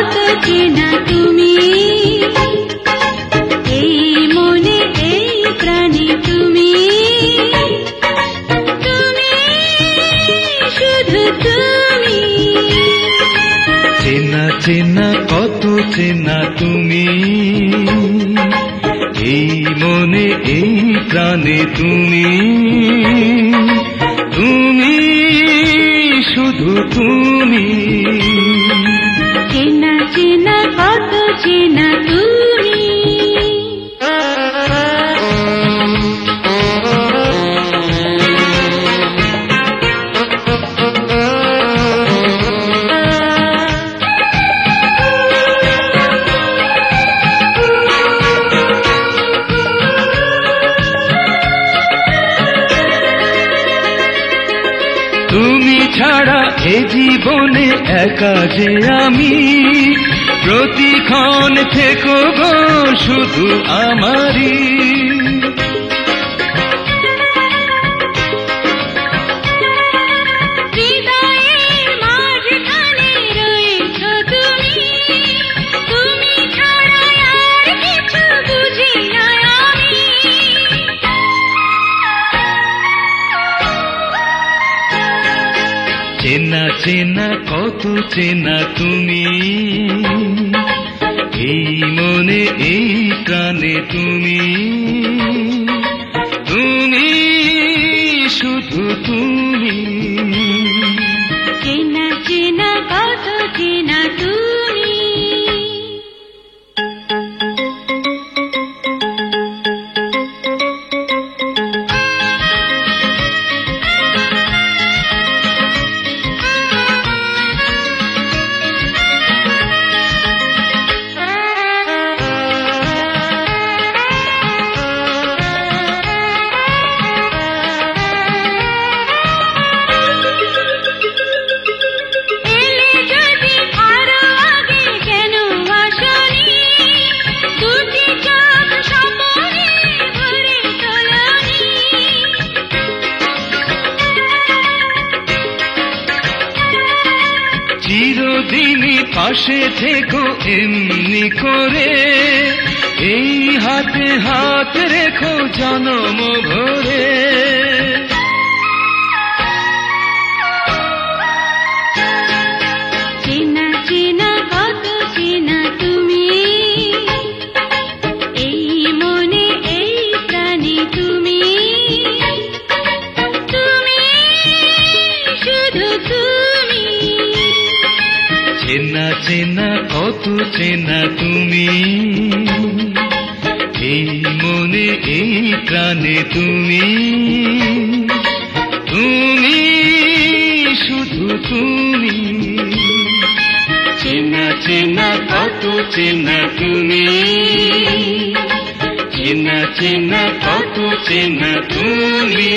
কত চেনা তুমি, এই মনে এই প্রাণে তুমি, তুমি শুধু তুমি। চেনা চেনা কত চেনা তুমি, এই মনে এই প্রাণে তুমি, তুমি শুধু তুমি। চেনা চেনা কত চেনা তুমি। তুমি ছাড়া এ জীবনে একা যে আমি, প্রতিক্ষণ থেকো গো শুধু আমারই। হৃদয়ের মাঝখানে রয়েছ তুমি, তুমি ছাড়া আর কিছু বুঝি না আমি। চেনা চেনা কত চেনা তুমি, এই মনে এই প্রাণে তুমি, তুমি শুধু তুমি। চেনা চেনা কত চেনা তুমি। চিরদিনই পাশে থেকো এমনি করে, এই হাতে হাত রেখো জনম ভরে। চেনা চেনা কত চেনা তুমি, এই মনে এই প্রাণে তুমি, তুমি শুধু তুমি। চেনা চেনা কত চেনা তুমি, এই মনে এই প্রাণে তুমি, তুমি শুধু তুমি। চেনা চেনা কত চেনা তুমি, চেনা চেনা কত চেনা তুমি।